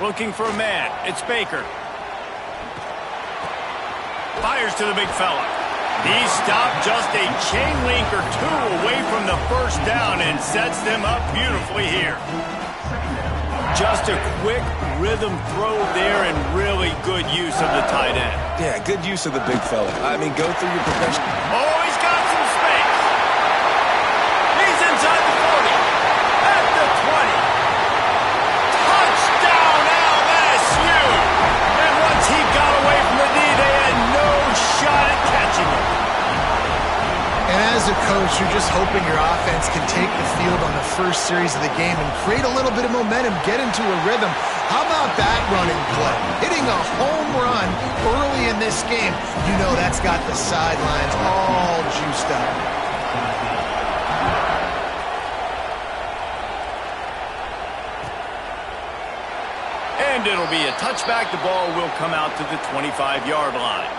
Looking for a man. It's Baker. Fires to the big fella. He stopped just a chain link or two away from the first down and sets them up beautifully here. Just a quick rhythm throw there and really good use of the tight end. Yeah, good use of the big fella. I mean, go through your progression. Oh, he's got some space. He's inside the 40. At the 20. Touchdown, LSU. And once he got away from the knee, they had no shot at catching him. And as a coach, you're just hoping your offense can take the field on the first series of the game and create a little bit of momentum, get into a rhythm. How about that running play? Hitting a home run early in this game. You know that's got the sidelines all juiced up. And it'll be a touchback. The ball will come out to the 25-yard line.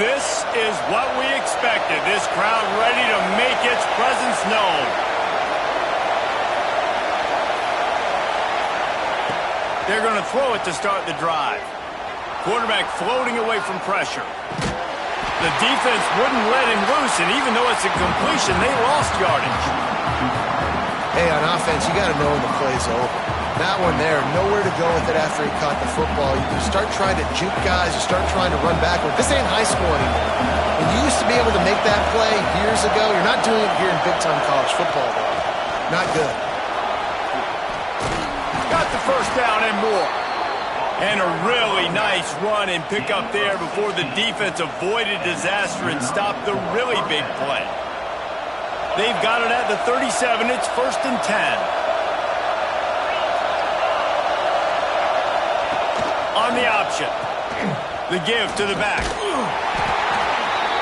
This is what we expected. This crowd ready to make its presence known. They're going to throw it to start the drive. Quarterback floating away from pressure. The defense wouldn't let him loose, and even though it's a completion, they lost yardage. Hey, on offense, you got to know when the play's over. That one there, nowhere to go with it after he caught the football. You start trying to juke guys, you start trying to run backward. This ain't high school anymore. When you used to be able to make that play years ago, you're not doing it here in big-time college football, though. Not good. Got the first down and more. And a really nice run and pick up there before the defense avoided disaster and stopped the really big play. They've got it at the 37. It's 1st and 10. On the option. The give to the back.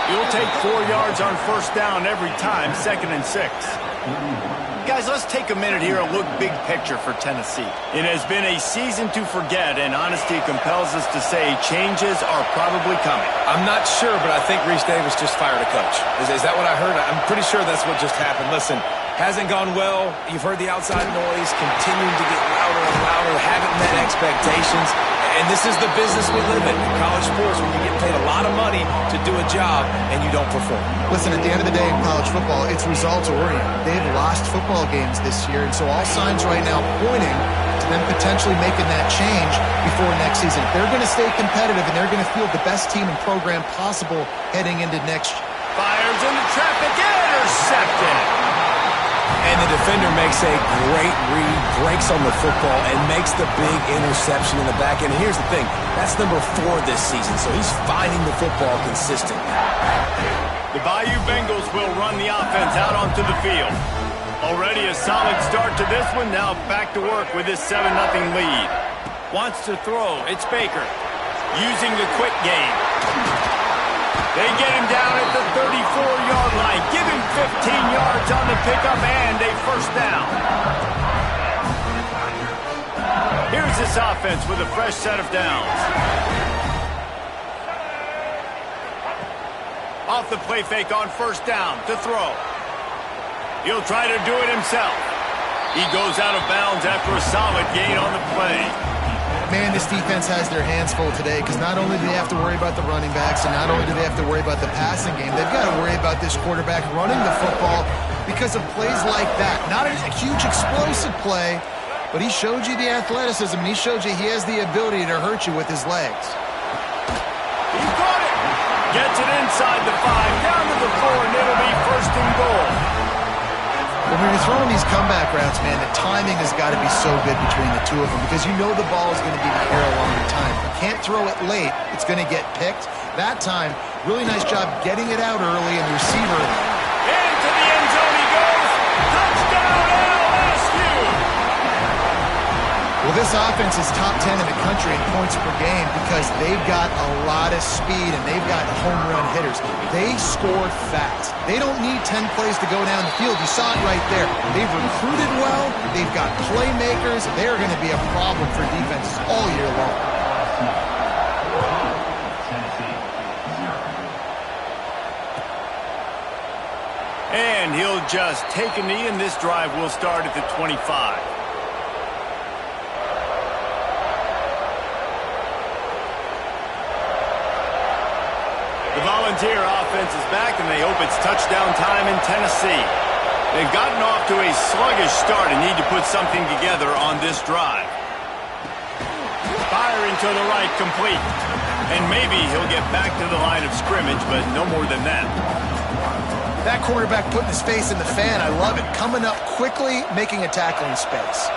You'll take 4 yards on first down every time, 2nd and 6. Guys, let's take a minute here and look big picture for Tennessee. It has been a season to forget, and honesty compels us to say changes are probably coming. I'm not sure, but I think Reese Davis just fired a coach. Is that what I heard? I'm pretty sure that's what just happened. Listen, hasn't gone well. You've heard the outside noise, continuing to get louder and louder, haven't met expectations. And this is the business we live in college sports, when you get paid a lot of money to do a job and you don't perform. Listen, at the end of the day in college football, it's results-oriented. They've lost football games this year, and so all signs right now pointing to them potentially making that change before next season. They're going to stay competitive, and they're going to field the best team and program possible heading into next year. Fires into traffic, intercepted. And the defender makes a great read, breaks on the football, and makes the big interception in the back end. Here's the thing, that's number 4 this season, so he's finding the football consistently. The Bayou Bengals will run the offense out onto the field. Already a solid start to this one, now back to work with this 7-0 lead. Wants to throw, it's Baker, using the quick game. They get him down at the 34-yard line. Give him 15 yards on the pickup and a first down. Here's this offense with a fresh set of downs. Off the play fake on first down to throw. He'll try to do it himself. He goes out of bounds after a solid gain on the play. Man, this defense has their hands full today, because not only do they have to worry about the running backs, and not only do they have to worry about the passing game, they've got to worry about this quarterback running the football because of plays like that. Not a huge explosive play, but he showed you the athleticism, and he showed you he has the ability to hurt you with his legs. He caught it. Gets it inside the 5, down to the 4, and it'll be 1st and goal. When you're throwing these comeback routes, man, the timing has got to be so good between the two of them, because you know the ball is going to be in the air a long time. You can't throw it late. It's going to get picked. That time, really nice job getting it out early, and the receiver. Into the end zone he goes. Touchdown, LSU! Well, this offense is top 10 in the country in points per game because they've got a lot of speed and they've got home run hitters. They score fast. They don't need 10 plays to go down the field. You saw it right there. They've recruited well. They've got playmakers. They're going to be a problem for defenses all year long. And he'll just take a knee, and this drive will start at the 25. The Volunteer offense is back, and they hope it's touchdown time in Tennessee. They've gotten off to a sluggish start and need to put something together on this drive. Firing to the right, complete. And maybe he'll get back to the line of scrimmage, but no more than that. That quarterback putting his face in the fan, I love it. Coming up quickly, making a tackle in space.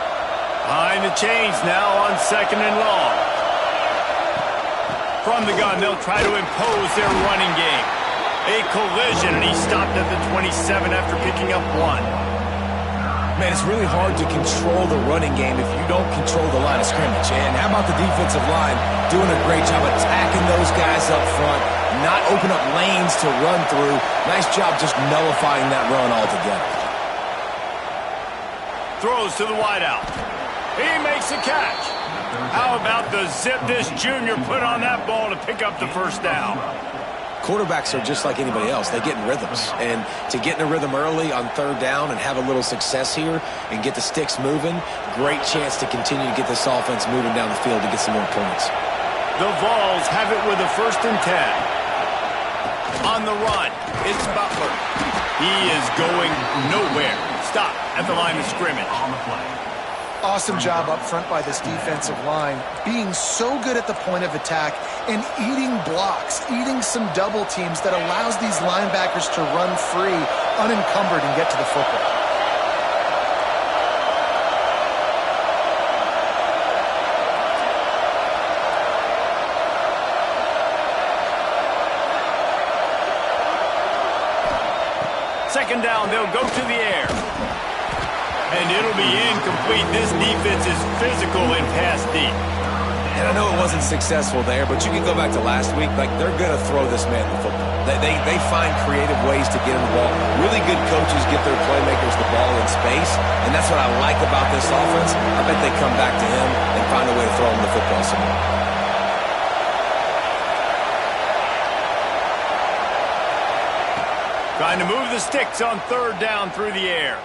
Behind the chains now on 2nd and long. From the gun, they'll try to impose their running game. A collision, and he stopped at the 27 after picking up 1. Man, it's really hard to control the running game if you don't control the line of scrimmage. And how about the defensive line doing a great job attacking those guys up front, not open up lanes to run through. Nice job just nullifying that run altogether. Throws to the wideout. He makes a catch. How about the zip this junior put on that ball to pick up the first down? Quarterbacks are just like anybody else. They get in rhythms. And to get in a rhythm early on 3rd down and have a little success here and get the sticks moving, great chance to continue to get this offense moving down the field to get some more points. The Vols have it with a 1st and 10. On the run, it's Butler. He is going nowhere. Stop at the line of scrimmage. On the play. Awesome job up front by this defensive line, being so good at the point of attack and eating blocks, eating some double teams that allows these linebackers to run free, unencumbered, and get to the football. Second down, they'll go to the air. And it'll be incomplete. This defense is physical and pass deep. And I know it wasn't successful there, but you can go back to last week. Like, they're going to throw this man the football. They find creative ways to get him the ball. Really good coaches get their playmakers the ball in space, and that's what I like about this offense. I bet they come back to him and find a way to throw him the football somewhere. Trying to move the sticks on 3rd down through the air.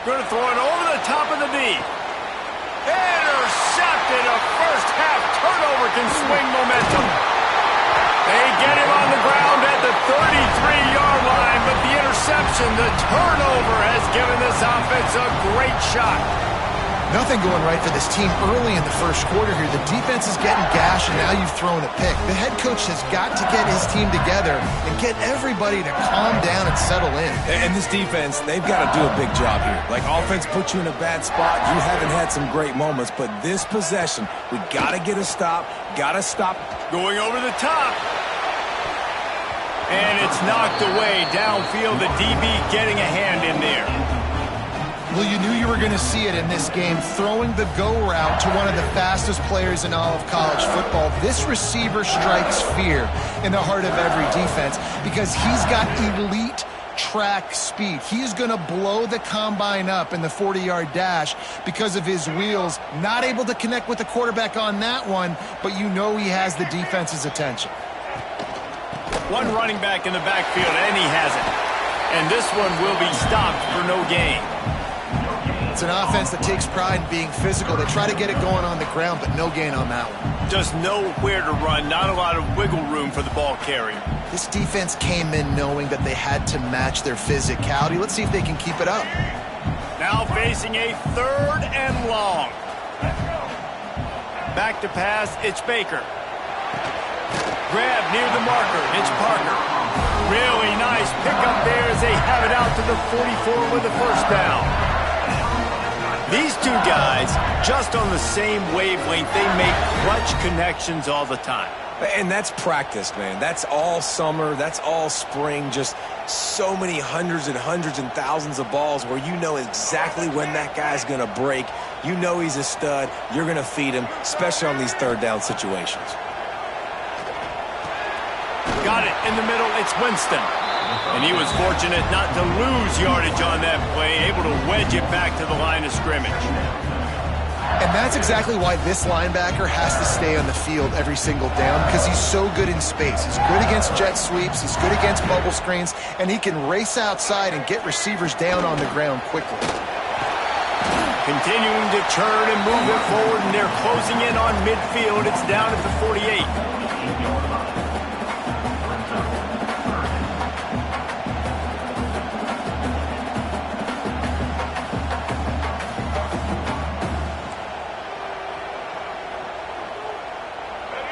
Going to throw it over the top of the knee. Intercepted. A first-half turnover can swing momentum. They get him on the ground at the 33-yard line, but the interception, the turnover, has given this offense a great shot. Nothing going right for this team early in the 1st quarter here. The defense is getting gashed, and now you've thrown a pick. The head coach has got to get his team together and get everybody to calm down and settle in. And this defense, they've got to do a big job here. Like, offense puts you in a bad spot. You haven't had some great moments, but this possession, we got to get a stop. Got to stop. Going over the top. And it's knocked away downfield. The DB getting a hand in there. Well, you knew you were going to see it in this game, throwing the go route to one of the fastest players in all of college football. This receiver strikes fear in the heart of every defense because he's got elite track speed. He's going to blow the combine up in the 40-yard dash because of his wheels. Not able to connect with the quarterback on that one, but you know he has the defense's attention. One running back in the backfield, and he has it. And this one will be stopped for no gain. It's an offense that takes pride in being physical. They try to get it going on the ground, but no gain on that one. Just nowhere to run, not a lot of wiggle room for the ball carrier. This defense came in knowing that they had to match their physicality. Let's see if they can keep it up. Now facing a 3rd and long. Back to pass, it's Baker. Grab near the marker, it's Parker. Really nice pickup there as they have it out to the 44 with the 1st down. These two guys, just on the same wavelength, they make clutch connections all the time. And that's practice, man. That's all summer. That's all spring. Just so many hundreds and thousands of balls where you know exactly when that guy's going to break. You know he's a stud. You're going to feed him, especially on these 3rd down situations. Got it in the middle. It's Winston. And he was fortunate not to lose yardage on that play, able to wedge it back to the line of scrimmage. And that's That's exactly why this linebacker has to stay on the field every single down, because he's so good in space. He's good against jet sweeps, he's good against bubble screens, and he can race outside and get receivers down on the ground quickly. Continuing to churn and move it forward, and they're closing in on midfield. It's down at the 48.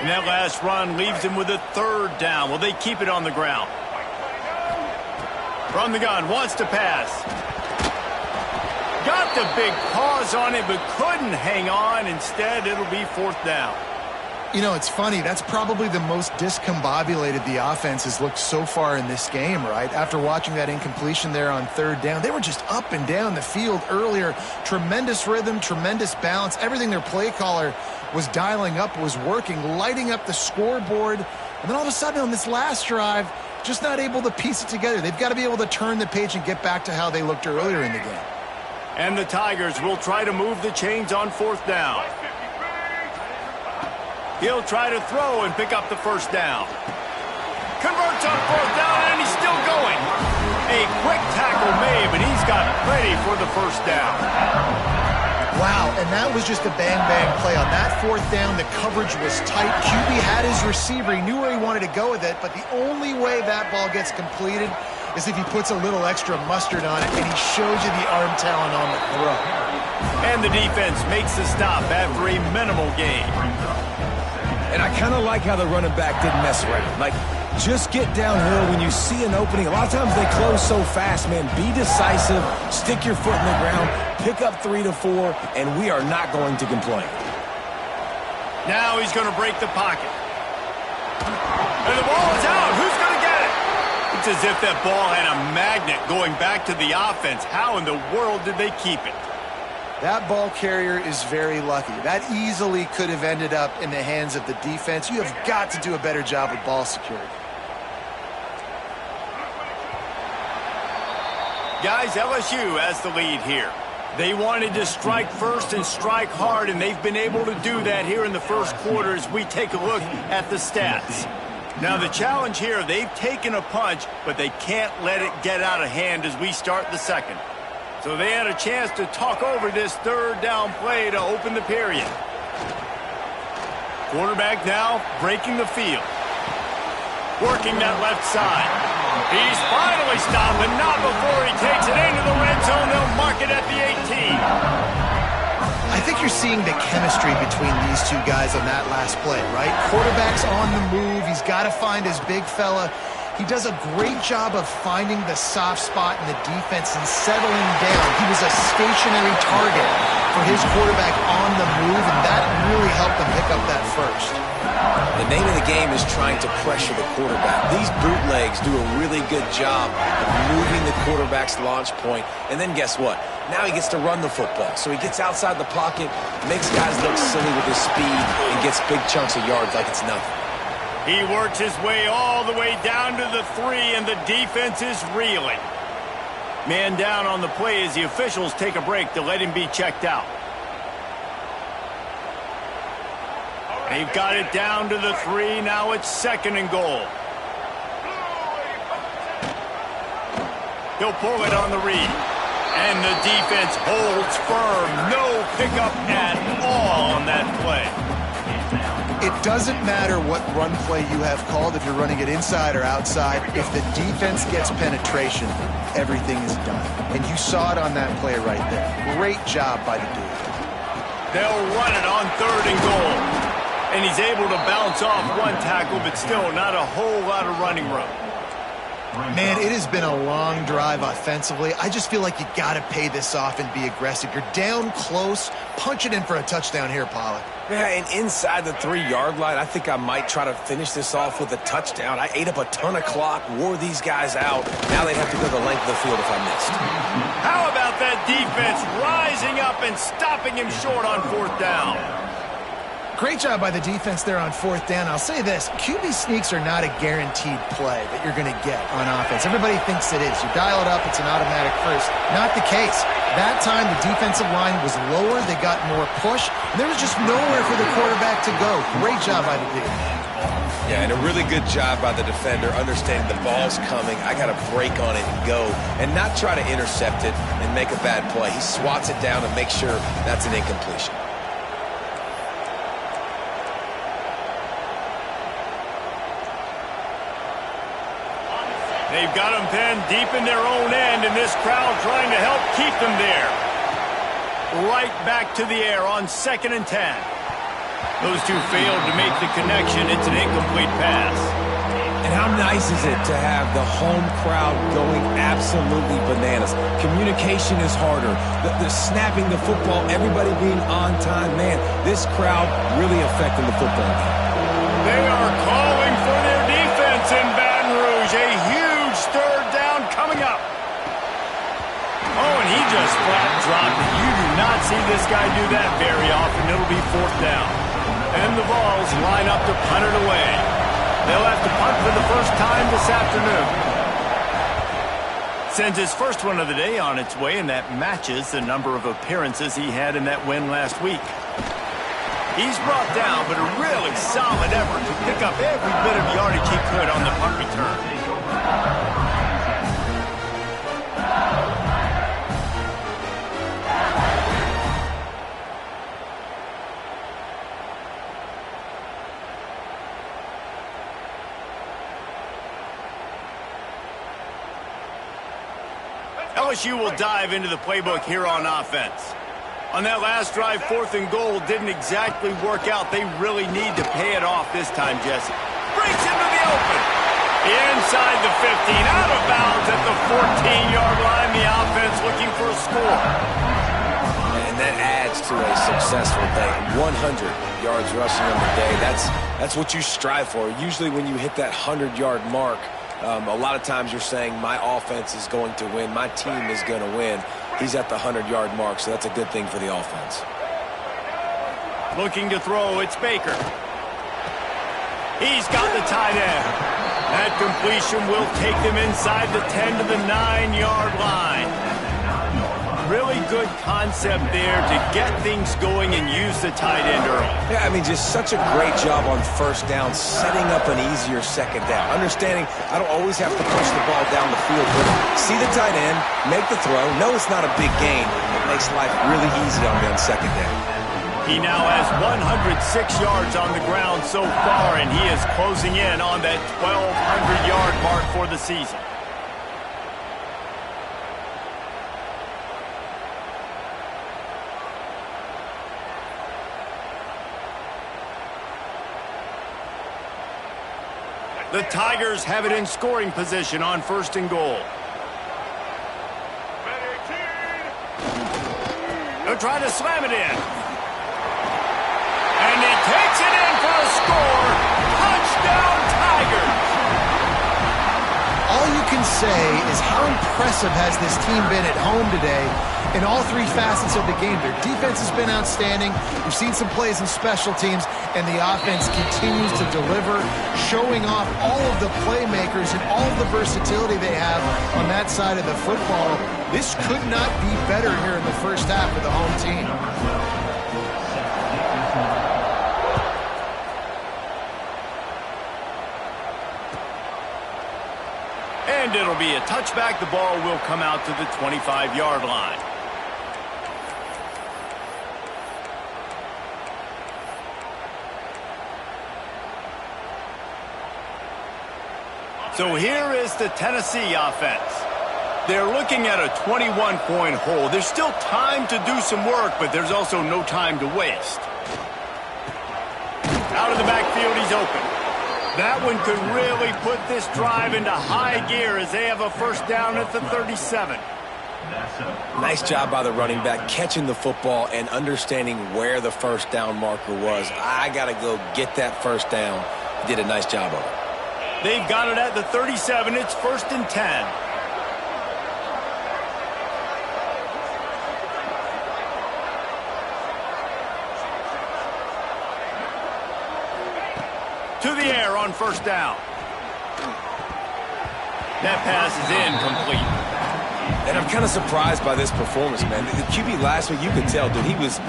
And that last run leaves him with a third down. Will they keep it on the ground? From the gun, wants to pass. Got the big pause on it, but couldn't hang on. Instead, it'll be fourth down. You know, it's funny. That's probably the most discombobulated the offense has looked so far in this game, right? After watching that incompletion there on third down, they were just up and down the field earlier. Tremendous rhythm, tremendous balance. Everything their play caller was dialing up was working, lighting up the scoreboard. And then all of a sudden on this last drive, just not able to piece it together. They've got to be able to turn the page and get back to how they looked earlier in the game. And the Tigers will try to move the chains on fourth down. He'll try to throw and pick up the first down. Converts on fourth down, and he's still going. A quick tackle made, but he's got plenty for the first down. Wow, and that was just a bang-bang play. On that fourth down, the coverage was tight. QB had his receiver. He knew where he wanted to go with it, but the only way that ball gets completed is if he puts a little extra mustard on it, and he shows you the arm talent on the throw. And the defense makes the stop after a minimal gain. And I kind of like how the running back didn't mess around. Like, just get downhill when you see an opening. A lot of times they close so fast, man. Be decisive, stick your foot in the ground, pick up 3 to 4, and we are not going to complain. Now he's going to break the pocket. And the ball is out. Who's going to get it? It's as if that ball had a magnet going back to the offense. How in the world did they keep it? That ball carrier is very lucky. That easily could have ended up in the hands of the defense. You have got to do a better job with ball security. Guys, LSU has the lead here. They wanted to strike first and strike hard, and they've been able to do that here in the first quarter as we take a look at the stats. Now, the challenge here, they've taken a punch, but they can't let it get out of hand as we start the second. So they had a chance to talk over this third down play to open the period. Quarterback now breaking the field. Working that left side. He's finally stopped, but not before he takes it into the red zone. They'll mark it at the 18. I think you're seeing the chemistry between these two guys on that last play, right? Quarterback's on the move. He's got to find his big fella. He does a great job of finding the soft spot in the defense and settling down. He was a stationary target for his quarterback on the move, and that really helped him pick up that first. The name of the game is trying to pressure the quarterback. These bootlegs do a really good job of moving the quarterback's launch point, and then guess what? Now he gets to run the football. So he gets outside the pocket, makes guys look silly with his speed, and gets big chunks of yards like it's nothing. He works his way all the way down to the 3, and the defense is reeling. Man down on the play as the officials take a break to let him be checked out. They've got it down to the 3. Now it's 2nd and goal. He'll pull it on the read. And the defense holds firm. No pickup at all on that play. It doesn't matter what run play you have called, if you're running it inside or outside. If the defense gets penetration, everything is done. And you saw it on that play right there. Great job by the dude. They'll run it on 3rd and goal. And he's able to bounce off one tackle, but still not a whole lot of running room. Man, it has been a long drive offensively. I just feel like you got to pay this off and be aggressive. You're down close. Punch it in for a touchdown here, Pollack. Yeah, and inside the 3-yard line, I think I might try to finish this off with a touchdown. I ate up a ton of clock, wore these guys out. Now they'd have to go the length of the field if I missed. How about that defense rising up and stopping him short on 4th down? Great job by the defense there on 4th down. I'll say this, QB sneaks are not a guaranteed play that you're going to get on offense. Everybody thinks it is. You dial it up, it's an automatic first. Not the case. That time, the defensive line was lower. They got more push. And there was just nowhere for the quarterback to go. Great job by the D. Yeah, and a really good job by the defender, understanding the ball's coming. I got to break on it and go, and not try to intercept it and make a bad play. He swats it down and makes sure that's an incompletion. They've got them pinned deep in their own end, and this crowd trying to help keep them there. Right back to the air on 2nd and 10. Those two failed to make the connection. It's an incomplete pass. And how nice is it to have the home crowd going absolutely bananas? Communication is harder. The snapping the football, everybody being on time. Man, this crowd really affecting the football game. They are calling for their defense in Baton Rouge. A huge 3rd down coming up. Oh, and he just flat dropped it. You do not see this guy do that very often. It'll be 4th down. And the Vols line up to punt it away. They'll have to punt for the first time this afternoon. Sends his first one of the day on its way, and that matches the number of appearances he had in that win last week. He's brought down, but a really solid effort to pick up every bit of yardage he could on the punt return. LSU will dive into the playbook here on offense. On that last drive, 4th and goal didn't exactly work out. They really need to pay it off this time, Jesse. Breaks into the open. Inside the 15, out of bounds at the 14-yard line. The offense looking for a score. And that adds to a successful day. 100 yards rushing on the day. That's what you strive for. Usually when you hit that 100-yard mark, a lot of times you're saying my offense is going to win, my team is going to win. He's at the 100-yard mark, so that's a good thing for the offense. Looking to throw, it's Baker. He's got the tight end. That completion will take them inside the 10 to the 9-yard line. Really good concept there to get things going and use the tight end early. Yeah, I mean, just such a great job on 1st down, setting up an easier 2nd down. Understanding I don't always have to push the ball down the field, but see the tight end, make the throw. No, it's not a big gain. It makes life really easy on me on 2nd down. He now has 106 yards on the ground so far, and he is closing in on that 1,200-yard mark for the season. The Tigers have it in scoring position on 1st and goal. They'll try to slam it in. And he takes it in for a score. Touchdown, Tigers! All you can say is how impressive has this team been at home today in all 3 facets of the game. Their defense has been outstanding. We've seen some plays in special teams, and the offense continues to deliver, showing off all of the playmakers and all of the versatility they have on that side of the football. This could not be better here in the first half for the home team. And it'll be a touchback. The ball will come out to the 25-yard line. So here is the Tennessee offense. They're looking at a 21-point hole. There's still time to do some work, but there's also no time to waste. Out of the backfield, he's open. That one could really put this drive into high gear as they have a 1st down at the 37. Nice job by the running back, catching the football and understanding where the 1st down marker was. I got to go get that 1st down. He did a nice job of it. They've got it at the 37. It's 1st and 10. To the air on first down. That pass is incomplete. And I'm kind of surprised by this performance, man. The QB last week, you could tell, dude, he was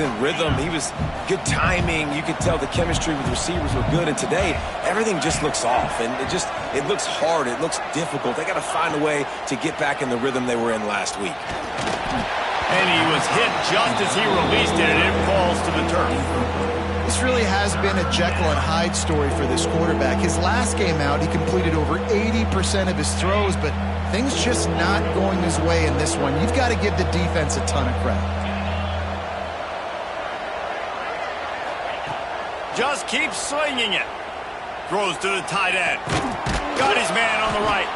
in rhythm. He was good timing. You could tell the chemistry with receivers were good. And today, everything just looks off. And it looks hard. It looks difficult. They got to find a way to get back in the rhythm they were in last week. And he was hit just as he released it, and it falls to the turf. This really has been a Jekyll and Hyde story for this quarterback. His last game out, he completed over 80% of his throws, but things just not going his way in this one. You've got to give the defense a ton of credit. Just keeps slinging it. Throws to the tight end. Got his man on the right.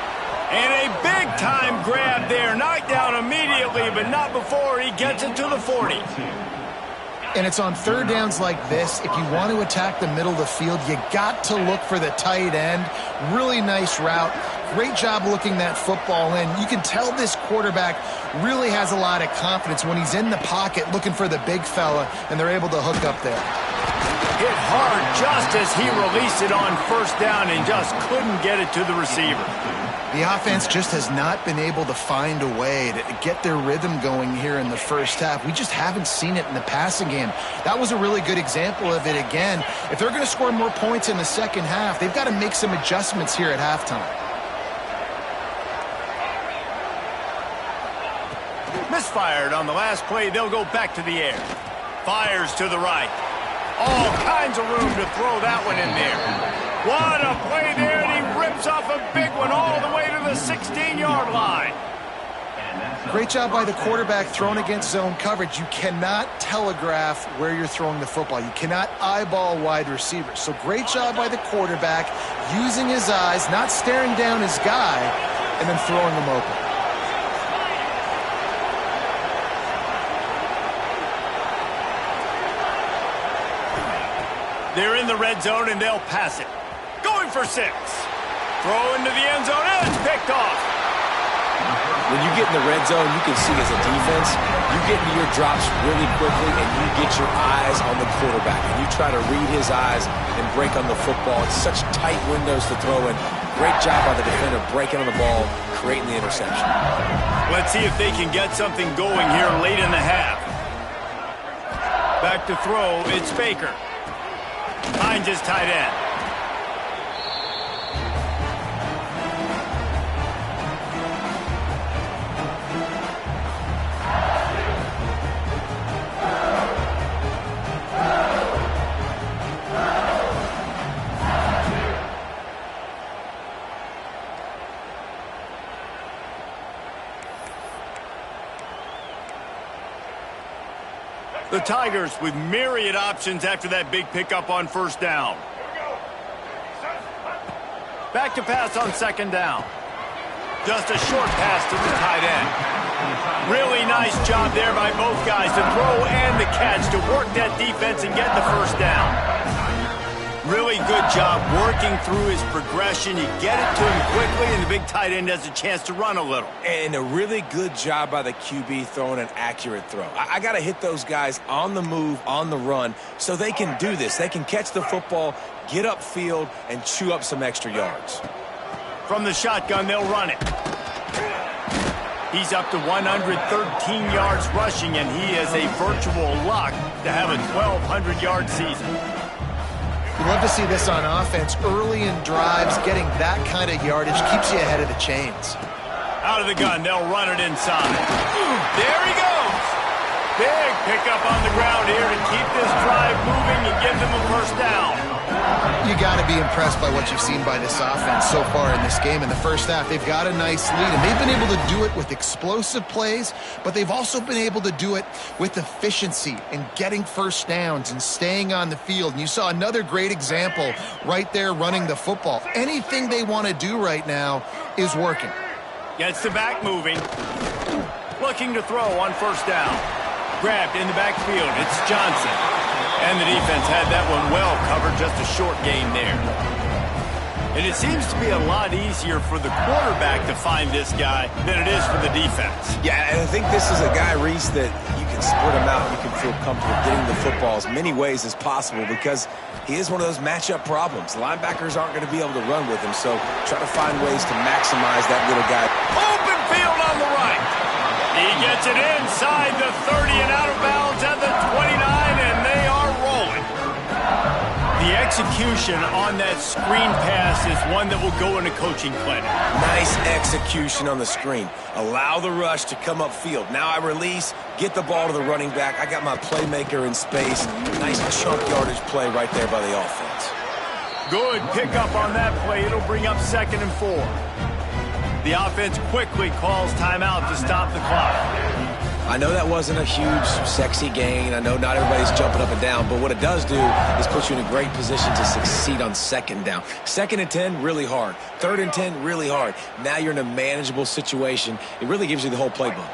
And a big-time grab there. Knocked down immediately, but not before he gets it to the 40. And it's on third downs like this. If you want to attack the middle of the field, you got to look for the tight end. Really nice route. Great job looking that football in. You can tell this quarterback really has a lot of confidence when he's in the pocket looking for the big fella, and they're able to hook up there. Hit hard just as he released it on first down and just couldn't get it to the receiver. The offense just has not been able to find a way to get their rhythm going here in the first half. We just haven't seen it in the passing game. That was a really good example of it again. If they're going to score more points in the second half, they've got to make some adjustments here at halftime. Misfired on the last play. They'll go back to the air. Fires to the right. All kinds of room to throw that one in there. What a play there, and he rips off a big one all the way to the 16-yard line. Great job by the quarterback throwing against zone coverage. You cannot telegraph where you're throwing the football. You cannot eyeball wide receivers. So great job by the quarterback using his eyes, not staring down his guy, and then throwing him open. They're in the red zone, and they'll pass it. Going for 6. Throw into the end zone, and it's picked off. When you get in the red zone, you can see as a defense, you get into your drops really quickly, and you get your eyes on the quarterback. And you try to read his eyes and break on the football. It's such tight windows to throw in. Great job by the defender breaking on the ball, creating the interception. Let's see if they can get something going here late in the half. Back to throw, it's Baker. Finds his tight end. The Tigers with myriad options after that big pickup on first down. Back to pass on second down. Just a short pass to the tight end. Really nice job there by both guys to throw and the catch to work that defense and get the first down. Really good job working through his progression. You get it to him quickly, and the big tight end has a chance to run a little. And a really good job by the QB throwing an accurate throw. I got to hit those guys on the move, on the run, so they can do this. They can catch the football, get upfield, and chew up some extra yards. From the shotgun, they'll run it. He's up to 113 yards rushing, and he is a virtual lock to have a 1,200-yard season. You love to see this on offense. Early in drives, getting that kind of yardage keeps you ahead of the chains. Out of the gun, they'll run it inside. There he goes. Big pickup on the ground here to keep this drive moving and give them a first down. You got to be impressed by what you've seen by this offense so far in this game. In the first half, they've got a nice lead, and they've been able to do it with explosive plays, but they've also been able to do it with efficiency and getting first downs and staying on the field. And you saw another great example right there running the football. Anything they want to do right now is working. Gets the back moving. Looking to throw on first down. Grabbed in the backfield. It's Johnson. And the defense had that one well covered. Just a short gain there. And it seems to be a lot easier for the quarterback to find this guy than it is for the defense. Yeah, and I think this is a guy, Reese, that you can split him out, you can feel comfortable getting the football as many ways as possible because he is one of those matchup problems. Linebackers aren't going to be able to run with him, so try to find ways to maximize that little guy. Open field on the right. He gets it inside the 30 and out of bounds at the 29, and they are rolling. The execution on that screen pass is one that will go in a coaching clinic. Nice execution on the screen. Allow the rush to come upfield. Now I release, get the ball to the running back. I got my playmaker in space. Nice chunk yardage play right there by the offense. Good pickup on that play. It'll bring up 2nd and 4. The offense quickly calls timeout to stop the clock. I know that wasn't a huge, sexy gain. I know not everybody's jumping up and down, but what it does do is put you in a great position to succeed on 2nd down. 2nd and 10, really hard. 3rd and 10, really hard. Now you're in a manageable situation. It really gives you the whole playbook.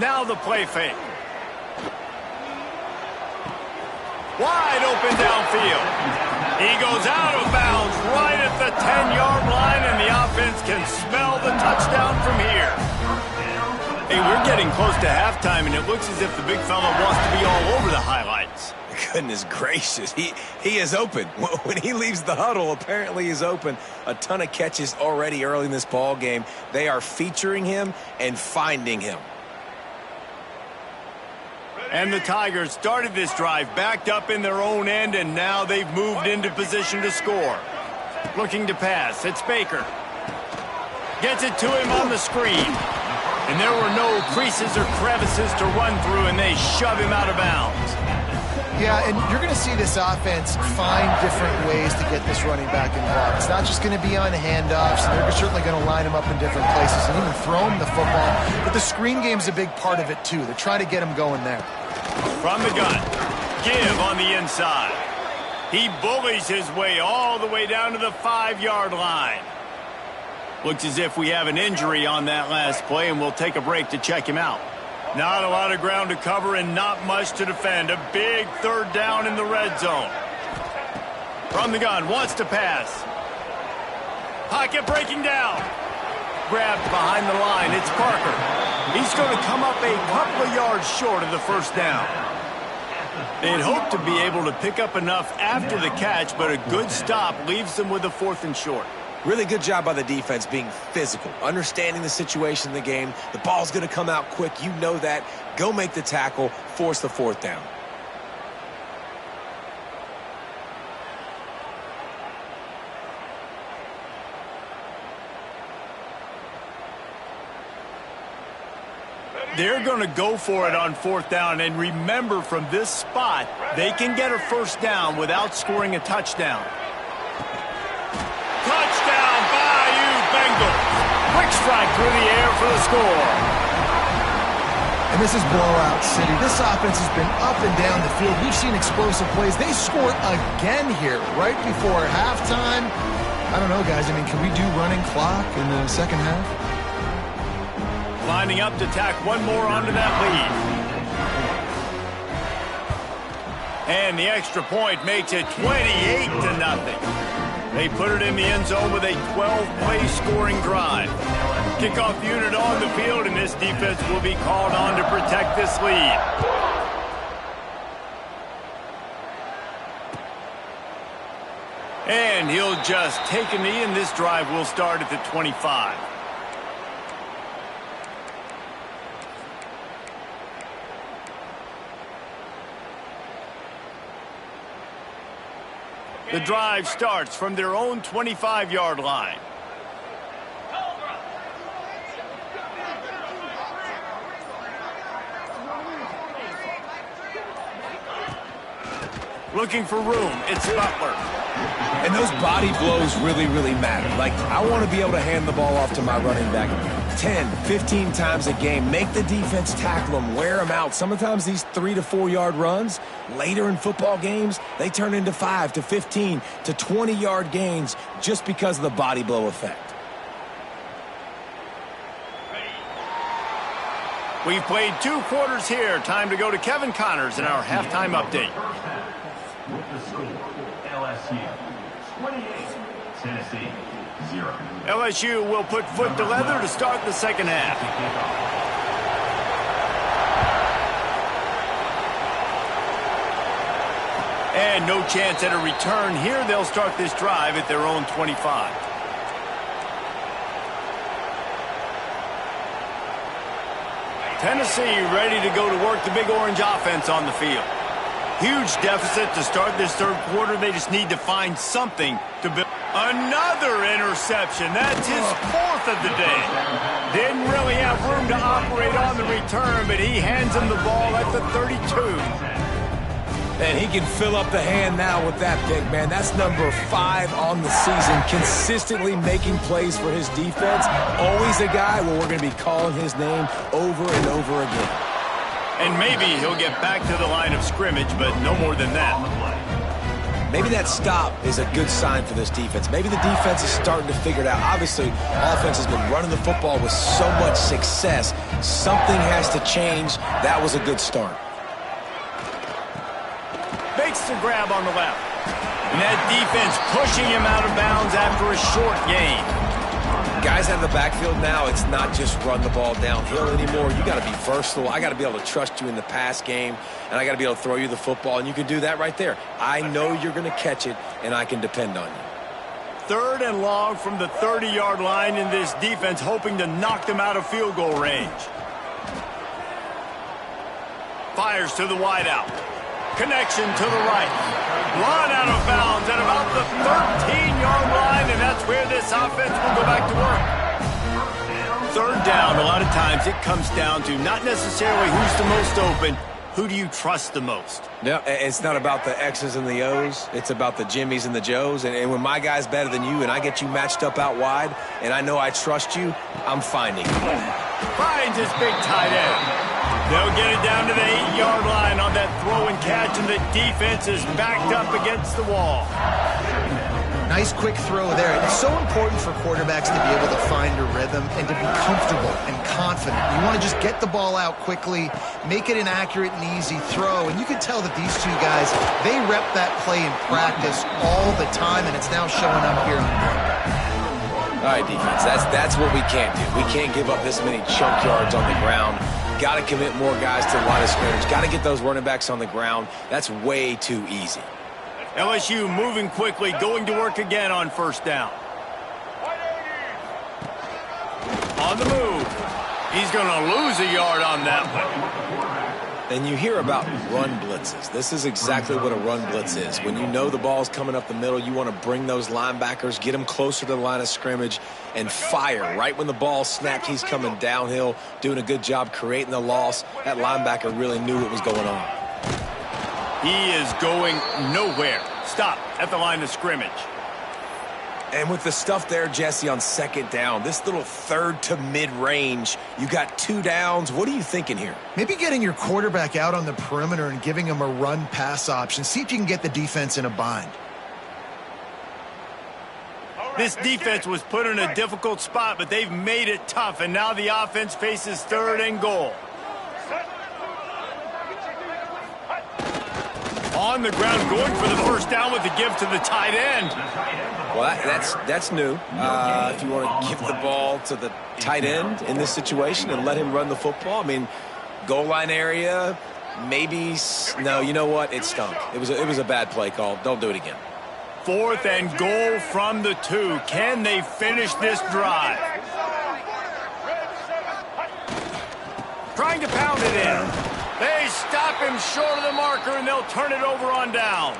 Now the play fake. Wide open downfield. He goes out of bounds right at the 10-yard line, and the offense can smell the touchdown from here. Hey, we're getting close to halftime, and it looks as if the big fella wants to be all over the highlights. Goodness gracious, he is open. When he leaves the huddle, apparently he's open. A ton of catches already early in this ball game. They are featuring him and finding him. And the Tigers started this drive backed up in their own end, and now they've moved into position to score. Looking to pass, it's Baker. Gets it to him on the screen. And there were no creases or crevices to run through, and they shove him out of bounds. Yeah, and you're going to see this offense find different ways to get this running back involved. It's not just going to be on handoffs, and they're certainly going to line him up in different places and even throw him the football. But the screen game's a big part of it, too. They're trying to get him going there. From the gun, give on the inside. He bullies his way all the way down to the 5-yard line. Looks as if we have an injury on that last play, and we'll take a break to check him out. Not a lot of ground to cover and not much to defend. A big 3rd down in the red zone. From the gun, wants to pass. Pocket breaking down. Grabbed behind the line, it's Parker. He's going to come up a couple of yards short of the 1st down. They'd hoped to be able to pick up enough after the catch, but a good stop leaves them with a 4th and short. Really good job by the defense being physical, understanding the situation in the game. The ball's going to come out quick. You know that. Go make the tackle, force the 4th down. They're going to go for it on 4th down, and remember, from this spot, they can get a 1st down without scoring a touchdown. Touchdown, Bayou Bengals. Quick strike through the air for the score. And this is blowout city. This offense has been up and down the field. We've seen explosive plays. They scored again here right before halftime. I don't know, guys. I mean, can we do running clock in the 2nd half? Lining up to tack one more onto that lead. And the extra point makes it 28-0. They put it in the end zone with a 12-play scoring drive. Kickoff unit on the field, and this defense will be called on to protect this lead. And he'll just take a knee, and this drive will start at the 25. The drive starts from their own 25-yard line. Looking for room, it's Butler. And those body blows really, really matter. Like, I want to be able to hand the ball off to my running back 10, 15 times a game. Make the defense tackle them, wear them out. Sometimes these 3 to 4 yard runs, later in football games, they turn into 5 to 15 to 20-yard gains just because of the body blow effect. We've played 2 quarters here. Time to go to Kevin Connors in our halftime update. With the score, LSU 28, Tennessee 0. LSU will put foot to leather to start the 2nd half. And no chance at a return here. They'll start this drive at their own 25. Tennessee ready to go to work the big orange offense on the field. Huge deficit to start this third quarter. They just need to find something to build. Another interception. That's his fourth of the day. Didn't really have room to operate on the return, but he hands him the ball at the 32. And he can fill up the hand now with that pick, man. That's number 5 on the season, consistently making plays for his defense. Always a guy where we're going to be calling his name over and over again. And maybe he'll get back to the line of scrimmage, but no more than that. Maybe that stop is a good sign for this defense. Maybe the defense is starting to figure it out. Obviously, offense has been running the football with so much success. Something has to change. That was a good start. Makes the grab on the left. And that defense pushing him out of bounds after a short gain. Guys out of the backfield now, it's not just run the ball downhill anymore. You got to be versatile. I got to be able to trust you in the pass game, and I got to be able to throw you the football, and you can do that right there. I know you're going to catch it, and I can depend on you. 3rd and long from the 30-yard line in this defense, hoping to knock them out of field goal range. Fires to the wideout. Connection to the right. Run out of bounds at about the 13-yard line, and that's where this offense will go back to work. 3rd down, a lot of times it comes down to not necessarily who's the most open, who do you trust the most? No, it's not about the X's and the O's. It's about the Jimmies and the Joes. And when my guy's better than you and I get you matched up out wide and I know I trust you, I'm finding you. Finds his big tight end. They'll get it down to the 8-yard line on that throw and catch, and the defense is backed up against the wall. Nice quick throw there. It's so important for quarterbacks to be able to find a rhythm and to be comfortable and confident. You want to just get the ball out quickly, make it an accurate and easy throw, and you can tell that these two guys, they rep that play in practice all the time, and it's now showing up here on the field. All right, defense, that's what we can't do. We can't give up this many chunk yards on the ground. Got to commit more guys to the line of scrimmage. Got to get those running backs on the ground. That's way too easy. LSU moving quickly, going to work again on 1st down. On the move. He's going to lose a yard on that one. And you hear about run blitzes. This is exactly what a run blitz is. When you know the ball's coming up the middle, you want to bring those linebackers, get them closer to the line of scrimmage, and fire. Right when the ball snapped, he's coming downhill, doing a good job creating the loss. That linebacker really knew what was going on. He is going nowhere. Stop at the line of scrimmage. And with the stuff there, Jesse, on 2nd down, this little 3rd to mid-range, you got 2 downs. What are you thinking here? Maybe getting your quarterback out on the perimeter and giving him a run-pass option. See if you can get the defense in a bind. This defense was put in a difficult spot, but they've made it tough, and now the offense faces 3rd and goal. On the ground, going for the 1st down with the give to the tight end. Well, that's new. If you want to give the ball to the tight end in this situation and let him run the football, I mean, goal line area, maybe. No, you know what? It stunk. It was a bad play call. Don't do it again. 4th and goal from the 2. Can they finish this drive? Trying to pound it in. They stop him short of the marker, and they'll turn it over on downs.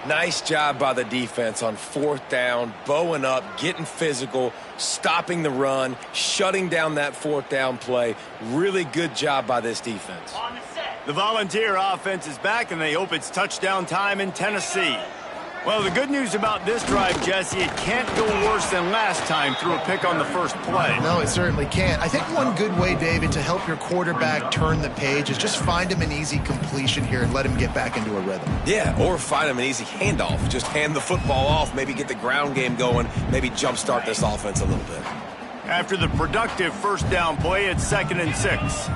Nice job by the defense on 4th down, bowing up, getting physical, stopping the run, shutting down that 4th down play. Really good job by this defense. The Volunteer offense is back, and they hope it's touchdown time in Tennessee. Well, the good news about this drive, Jesse, it can't go worse than last time through a pick on the 1st play. No, it certainly can't. I think one good way, David, to help your quarterback turn the page is just find him an easy completion here and let him get back into a rhythm. Yeah, or find him an easy handoff. Just hand the football off, maybe get the ground game going, maybe jumpstart this offense a little bit. After the productive 1st down play, it's 2nd and 6.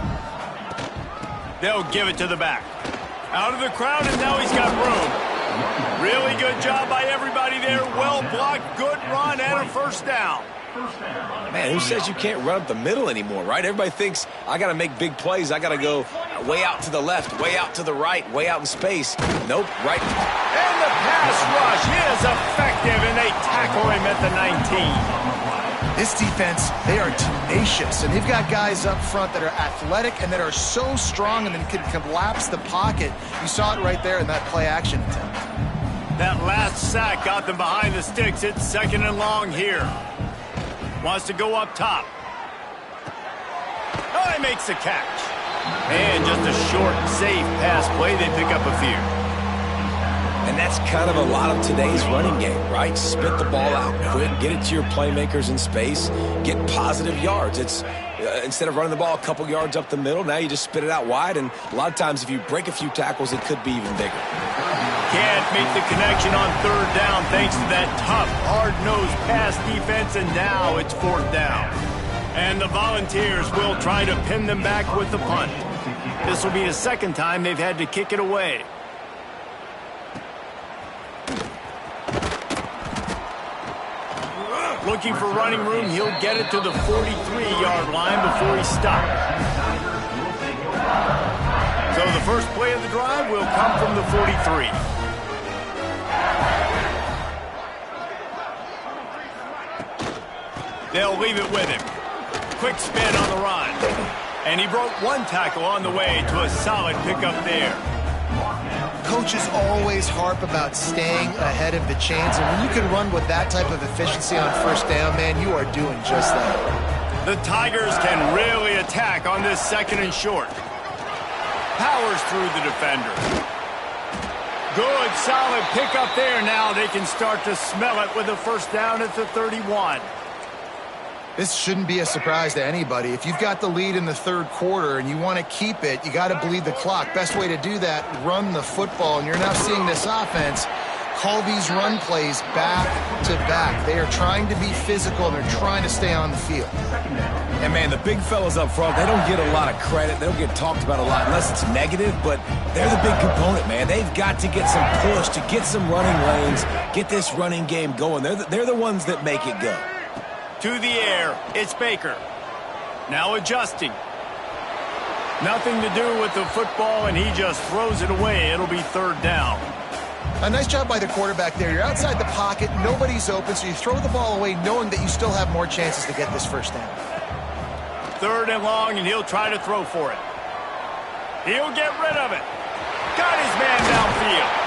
They'll give it to the back. Out of the crowd, and now he's got room. Really good job by everybody there. Well blocked, good run, and a 1st down. First down. Man, who says you can't run up the middle anymore, right? Everybody thinks I got to make big plays. I got to go way out to the left, way out to the right, way out in space. Nope, right. And the pass rush is effective, and they tackle him at the 19. This defense, they are tenacious, and they've got guys up front that are athletic and that are so strong and then can collapse the pocket. You saw it right there in that play-action attempt. That last sack got them behind the sticks. It's 2nd and long here. Wants to go up top. Oh, he makes the catch. And just a short, safe pass play. They pick up a few. And that's kind of a lot of today's running game, right? Spit the ball out quick, get it to your playmakers in space, get positive yards. It's instead of running the ball a couple yards up the middle, now you just spit it out wide. And a lot of times if you break a few tackles, it could be even bigger. Can't make the connection on 3rd down thanks to that tough, hard-nosed pass defense, and now it's 4th down. And the Volunteers will try to pin them back with the punt. This will be the 2nd time they've had to kick it away. Looking for running room, he'll get it to the 43-yard line before he stops. So the first play of the drive will come from the 43. They'll leave it with him. Quick spin on the run. And he broke one tackle on the way to a solid pickup there. Coaches always harp about staying ahead of the chains, and when you can run with that type of efficiency on 1st down, man, you are doing just that. The Tigers can really attack on this 2nd and short. Powers through the defender. Good, solid pickup there. Now they can start to smell it with a 1st down at the 31. This shouldn't be a surprise to anybody. If you've got the lead in the 3rd quarter and you want to keep it, you got to bleed the clock. Best way to do that, run the football. And you're now seeing this offense call these run plays back to back. They are trying to be physical, and they're trying to stay on the field. And, man, the big fellas up front, they don't get a lot of credit. They don't get talked about a lot unless it's negative, but they're the big component, man. They've got to get some push, to get some running lanes, get this running game going. They're the ones that make it go. To the air, it's Baker. Now adjusting. Nothing to do with the football, and he just throws it away. It'll be 3rd down. A nice job by the quarterback there. You're outside the pocket, nobody's open, so you throw the ball away knowing that you still have more chances to get this 1st down. 3rd and long, and he'll try to throw for it. He'll get rid of it. Got his man downfield.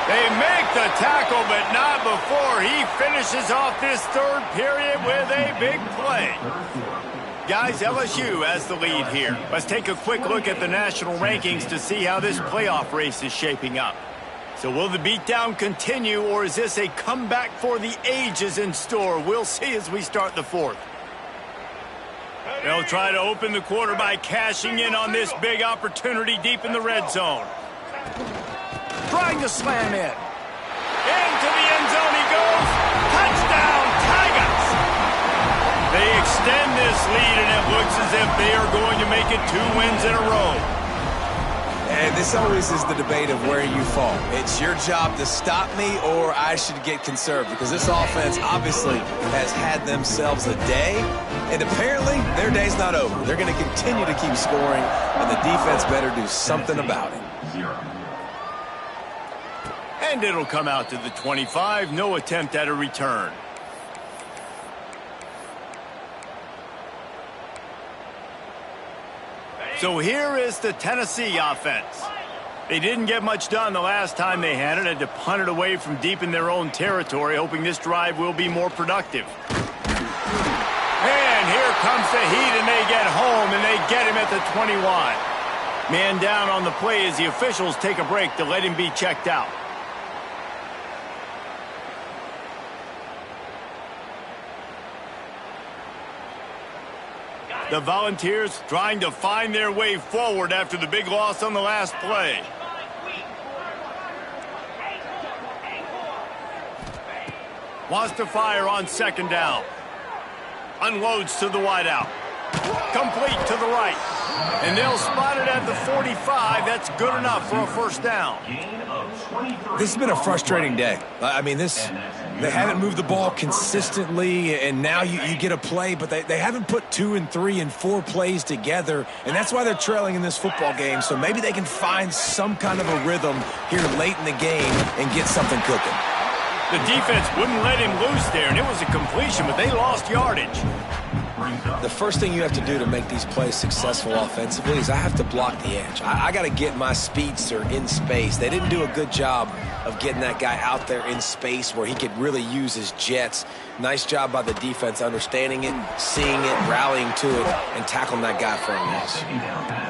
They make the tackle, but not before he finishes off this 3rd period with a big play. Guys, LSU has the lead here. Let's take a quick look at the national rankings to see how this playoff race is shaping up. So will the beatdown continue, or is this a comeback for the ages in store? We'll see as we start the 4th. They'll try to open the quarter by cashing in on this big opportunity deep in the red zone. Trying to slam in. Into the end zone he goes. Touchdown, Tigers! They extend this lead, and it looks as if they are going to make it 2 wins in a row. And this always is the debate of where you fall. It's your job to stop me, or I should get conserved, because this offense obviously has had themselves a day, and apparently their day's not over. They're going to continue to keep scoring, and the defense better do something about it. 0. And it'll come out to the 25. No attempt at a return. So here is the Tennessee offense. They didn't get much done the last time they had it. Had to punt it away from deep in their own territory, hoping this drive will be more productive. And here comes the heat, and they get home, and they get him at the 21. Man down on the play as the officials take a break to let him be checked out. The Volunteers trying to find their way forward after the big loss on the last play. Wants to fire on 2nd down. Unloads to the wideout. Complete to the right. And they'll spot it at the 45. That's good enough for a first down. This has been a frustrating day. I mean, they haven't moved the ball consistently, and now you get a play, but they haven't put 2 and 3 and 4 plays together, and that's why they're trailing in this football game. So maybe they can find some kind of a rhythm here late in the game and get something cooking. The defense wouldn't let him loose there, and it was a completion, but they lost yardage. The first thing you have to do to make these plays successful offensively is I have to block the edge. I got to get my speedster in space. They didn't do a good job of getting that guy out there in space where he could really use his jets. Nice job by the defense understanding it, seeing it, rallying to it, and tackling that guy for a loss.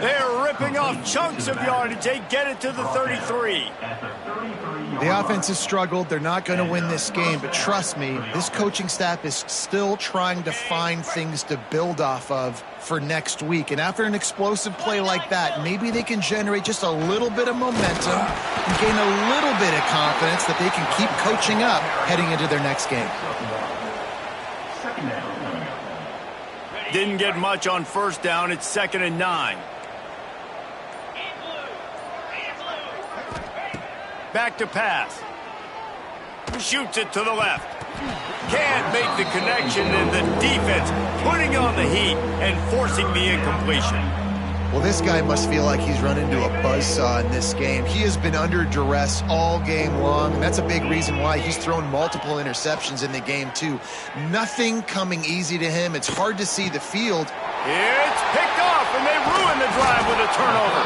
They're ripping off chunks of yardage. They get it to the 33. The offense has struggled. They're not going to win this game, but trust me, this coaching staff is still trying to find things to build off of for next week. And after an explosive play like that, maybe they can generate just a little bit of momentum and gain a little bit of confidence that they can keep coaching up heading into their next game. Didn't get much on first down. It's 2nd and 9. Back to pass. Shoots it to the left. Can't make the connection, and the defense putting on the heat and forcing the incompletion. Well, this guy must feel like he's run into a buzzsaw in this game. He has been under duress all game long, and that's a big reason why he's thrown multiple interceptions in the game, too. Nothing coming easy to him. It's hard to see the field. It's picked off, and they ruin the drive with a turnover.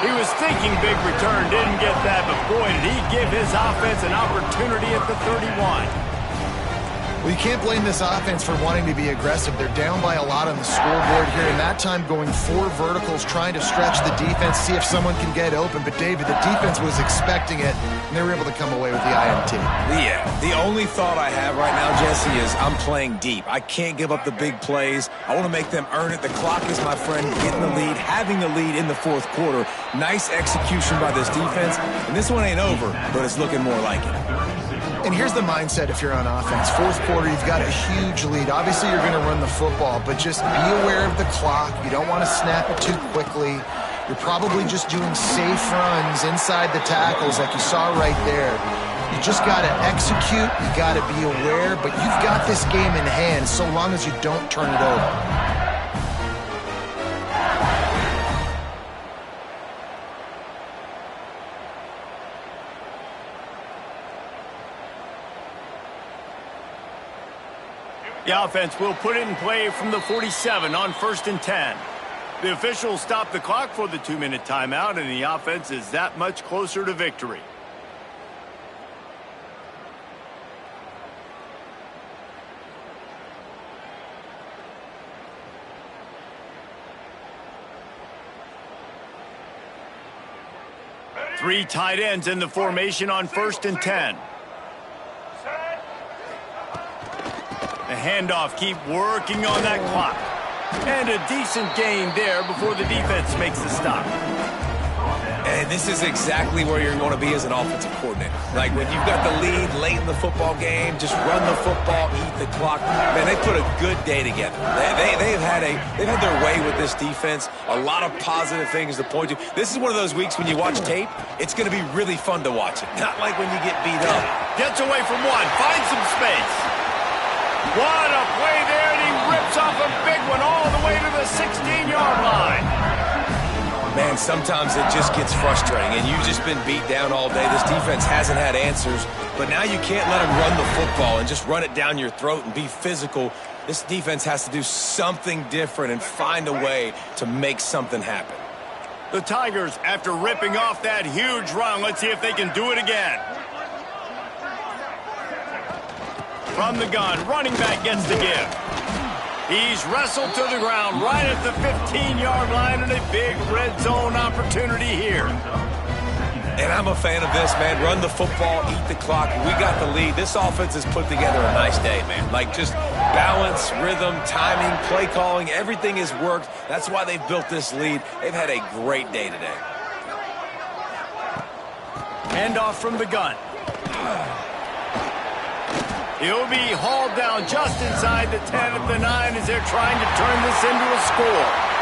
He was thinking big return, didn't get that, but boy, did he give his offense an opportunity at the 31. Well, you can't blame this offense for wanting to be aggressive. They're down by a lot on the scoreboard here, and that time going 4 verticals, trying to stretch the defense, see if someone can get open. But, David, the defense was expecting it, and they were able to come away with the INT. Yeah, the only thought I have right now, Jesse, is I'm playing deep. I can't give up the big plays. I want to make them earn it. The clock is, my friend, getting the lead, having the lead in the 4th quarter. Nice execution by this defense, and this one ain't over, but it's looking more like it. And here's the mindset if you're on offense. 4th quarter, you've got a huge lead. Obviously, you're going to run the football, but just be aware of the clock. You don't want to snap it too quickly. You're probably just doing safe runs inside the tackles like you saw right there. You just got to execute. You got to be aware, but you've got this game in hand so long as you don't turn it over. The offense will put it in play from the 47 on 1st and 10. The officials stop the clock for the 2-minute timeout, and the offense is that much closer to victory. Three tight ends in the formation on 1st and 10. The handoff, keep working on that clock. And a decent gain there before the defense makes the stop. And this is exactly where you're going to be as an offensive coordinator. Like when you've got the lead late in the football game, just run the football, eat the clock. Man, they put a good day together. They've had their way with this defense. A lot of positive things to point to. This is one of those weeks when you watch tape, it's going to be really fun to watch it. Not like when you get beat up. Gets away from one, finds some space. What a play there, and he rips off a big one all the way to the 16-yard line. Man, sometimes it just gets frustrating, and you've just been beat down all day. This defense hasn't had answers, but now you can't let them run the football and just run it down your throat and be physical. This defense has to do something different and find a way to make something happen. The Tigers, after ripping off that huge run, let's see if they can do it again. From the gun, running back gets the give. He's wrestled to the ground right at the 15-yard line, and a big red zone opportunity here. And I'm a fan of this, man. Run the football, eat the clock. We got the lead. This offense has put together a nice day, man. Like just balance, rhythm, timing, play calling, everything has worked. That's why they've built this lead. They've had a great day today. Handoff from the gun. He'll be hauled down just inside the 10 at the 9 as they're trying to turn this into a score.